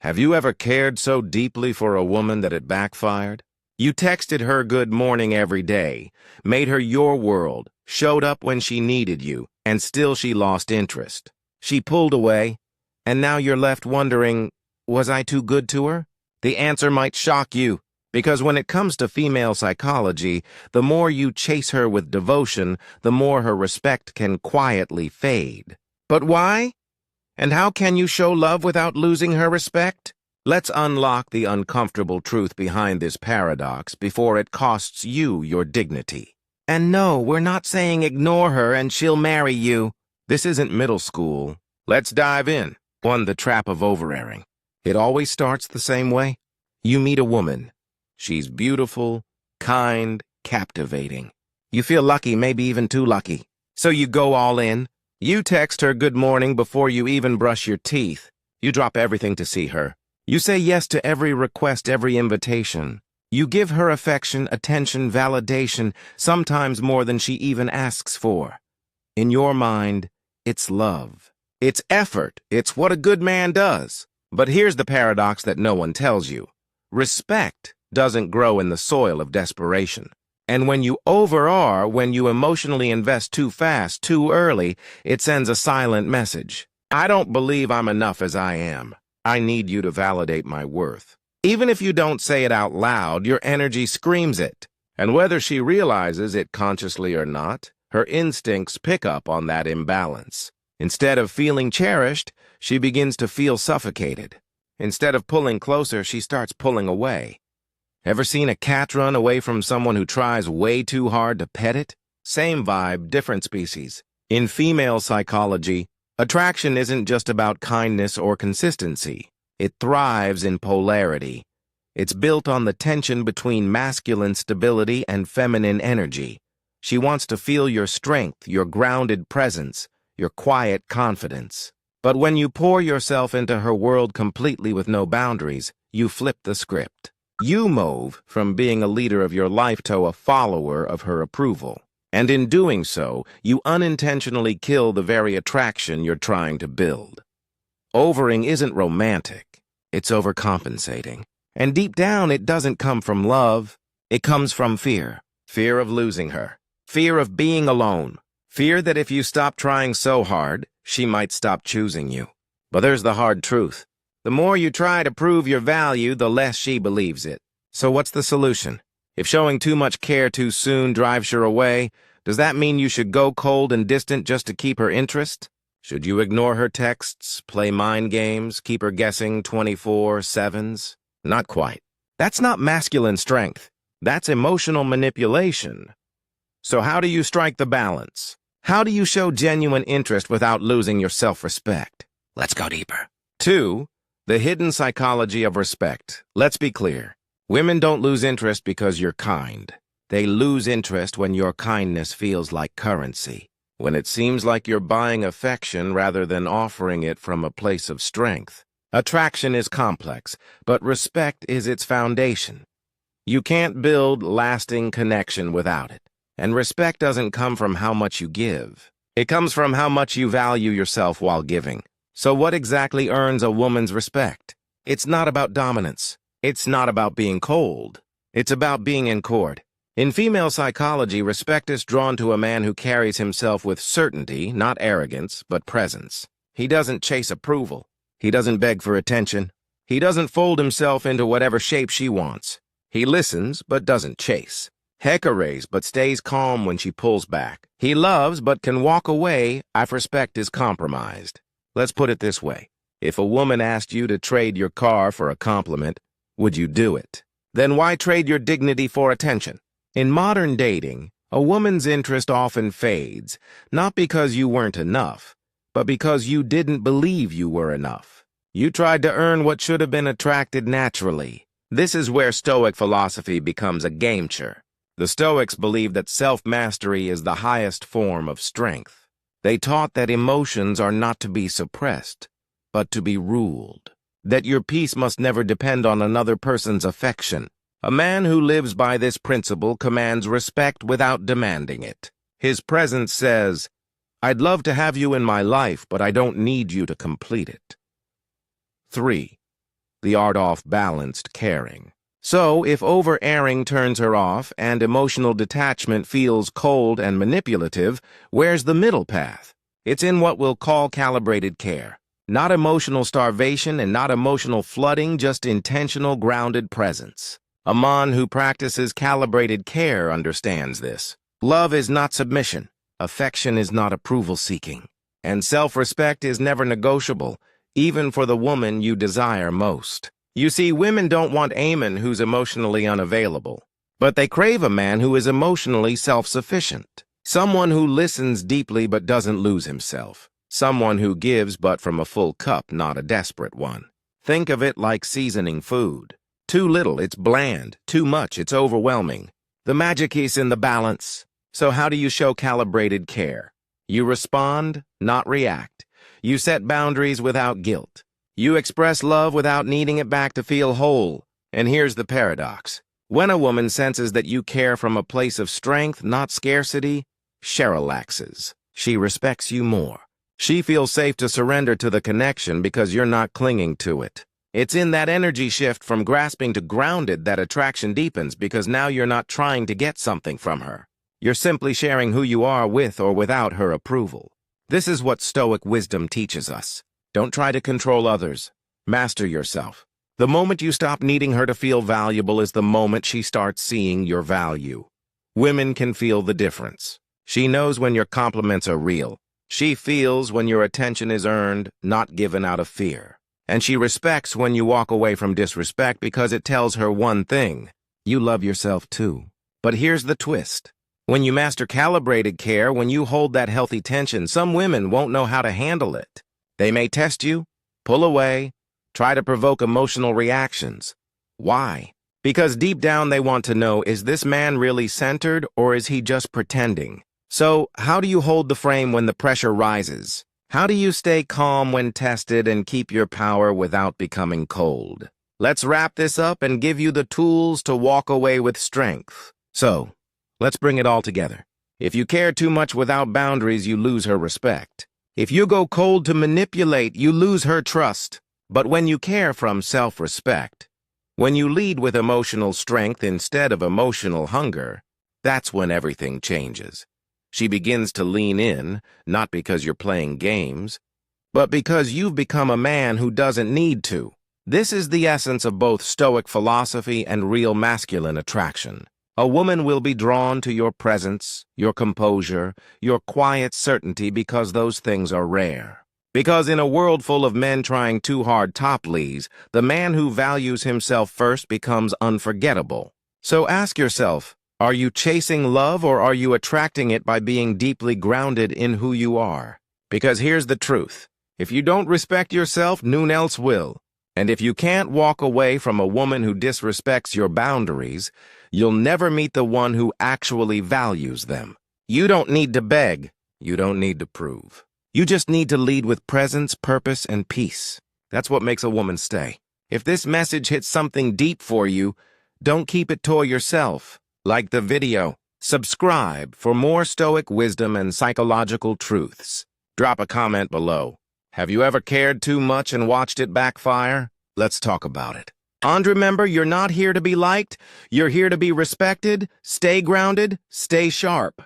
Have you ever cared so deeply for a woman that it backfired? You texted her good morning every day, made her your world, showed up when she needed you, and still she lost interest. She pulled away, and now you're left wondering, was I too good to her? The answer might shock you, because when it comes to female psychology, the more you chase her with devotion, the more her respect can quietly fade. But why? And how can you show love without losing her respect? Let's unlock the uncomfortable truth behind this paradox before it costs you your dignity. And no, we're not saying ignore her and she'll marry you. This isn't middle school. Let's dive in. 1. The trap of overairing. It always starts the same way. You meet a woman. She's beautiful, kind, captivating. You feel lucky, maybe even too lucky. So you go all in. You text her good morning before you even brush your teeth. You drop everything to see her. You say yes to every request, every invitation. You give her affection, attention, validation, sometimes more than she even asks for. In your mind, it's love. It's effort. It's what a good man does. But here's the paradox that no one tells you. Respect doesn't grow in the soil of desperation. And when you when you emotionally invest too fast, too early, it sends a silent message. I don't believe I'm enough as I am. I need you to validate my worth. Even if you don't say it out loud, your energy screams it. And whether she realizes it consciously or not, her instincts pick up on that imbalance. Instead of feeling cherished, she begins to feel suffocated. Instead of pulling closer, she starts pulling away. Ever seen a cat run away from someone who tries way too hard to pet it? Same vibe, different species. In female psychology, attraction isn't just about kindness or consistency. It thrives in polarity. It's built on the tension between masculine stability and feminine energy. She wants to feel your strength, your grounded presence, your quiet confidence. But when you pour yourself into her world completely with no boundaries, you flip the script. You move from being a leader of your life to a follower of her approval. And in doing so, you unintentionally kill the very attraction you're trying to build. Overing isn't romantic. It's overcompensating. And deep down, it doesn't come from love. It comes from fear. Fear of losing her. Fear of being alone. Fear that if you stop trying so hard, she might stop choosing you. But there's the hard truth. The more you try to prove your value, the less she believes it. So what's the solution? If showing too much care too soon drives her away, does that mean you should go cold and distant just to keep her interest? Should you ignore her texts, play mind games, keep her guessing 24/7s? Not quite. That's not masculine strength. That's emotional manipulation. So how do you strike the balance? How do you show genuine interest without losing your self-respect? Let's go deeper. 2. The hidden psychology of respect. Let's be clear. Women don't lose interest because you're kind. They lose interest when your kindness feels like currency, when it seems like you're buying affection rather than offering it from a place of strength. Attraction is complex, but respect is its foundation. You can't build lasting connection without it. And respect doesn't come from how much you give. It comes from how much you value yourself while giving. So what exactly earns a woman's respect? It's not about dominance. It's not about being cold. It's about being in court. In female psychology, respect is drawn to a man who carries himself with certainty, not arrogance, but presence. He doesn't chase approval. He doesn't beg for attention. He doesn't fold himself into whatever shape she wants. He listens, but doesn't chase. Hecarays, but stays calm when she pulls back. He loves, but can walk away if respect is compromised. Let's put it this way. If a woman asked you to trade your car for a compliment, would you do it? Then why trade your dignity for attention? In modern dating, a woman's interest often fades, not because you weren't enough, but because you didn't believe you were enough. You tried to earn what should have been attracted naturally. This is where Stoic philosophy becomes a game changer. The Stoics believed that self-mastery is the highest form of strength. They taught that emotions are not to be suppressed, but to be ruled. That your peace must never depend on another person's affection. A man who lives by this principle commands respect without demanding it. His presence says, I'd love to have you in my life, but I don't need you to complete it. 3. the art of balanced caring. So, if over-airing turns her off and emotional detachment feels cold and manipulative, where's the middle path? It's in what we'll call calibrated care. Not emotional starvation and not emotional flooding, just intentional, grounded presence. A man who practices calibrated care understands this. Love is not submission. Affection is not approval-seeking. And self-respect is never negotiable, even for the woman you desire most. You see, women don't want a man who's emotionally unavailable, but they crave a man who is emotionally self-sufficient. Someone who listens deeply but doesn't lose himself. Someone who gives but from a full cup, not a desperate one. Think of it like seasoning food. Too little, it's bland. Too much, it's overwhelming. The magic is in the balance. So how do you show calibrated care? You respond, not react. You set boundaries without guilt. You express love without needing it back to feel whole. And here's the paradox. When a woman senses that you care from a place of strength, not scarcity, she relaxes. She respects you more. She feels safe to surrender to the connection because you're not clinging to it. It's in that energy shift from grasping to grounded that attraction deepens, because now you're not trying to get something from her. You're simply sharing who you are with or without her approval. This is what Stoic wisdom teaches us. Don't try to control others. Master yourself. The moment you stop needing her to feel valuable is the moment she starts seeing your value. Women can feel the difference. She knows when your compliments are real. She feels when your attention is earned, not given out of fear. And she respects when you walk away from disrespect, because it tells her one thing: you love yourself too. But here's the twist. When you master calibrated care, when you hold that healthy tension, some women won't know how to handle it. They may test you, pull away, try to provoke emotional reactions. Why? Because deep down they want to know, is this man really centered or is he just pretending? So, how do you hold the frame when the pressure rises? How do you stay calm when tested and keep your power without becoming cold? Let's wrap this up and give you the tools to walk away with strength. So, let's bring it all together. If you care too much without boundaries, you lose her respect. If you go cold to manipulate, you lose her trust. But when you care from self-respect, when you lead with emotional strength instead of emotional hunger, that's when everything changes. She begins to lean in, not because you're playing games, but because you've become a man who doesn't need to. This is the essence of both Stoic philosophy and real masculine attraction. A woman will be drawn to your presence, your composure, your quiet certainty, because those things are rare. Because in a world full of men trying too hard toplies, the man who values himself first becomes unforgettable. So ask yourself, are you chasing love or are you attracting it by being deeply grounded in who you are? Because here's the truth. If you don't respect yourself, none else will. And if you can't walk away from a woman who disrespects your boundaries, you'll never meet the one who actually values them. You don't need to beg. You don't need to prove. You just need to lead with presence, purpose, and peace. That's what makes a woman stay. If this message hits something deep for you, don't keep it to yourself. Like the video. Subscribe for more Stoic wisdom and psychological truths. Drop a comment below. Have you ever cared too much and watched it backfire? Let's talk about it. And remember, you're not here to be liked. You're here to be respected. Stay grounded. Stay sharp.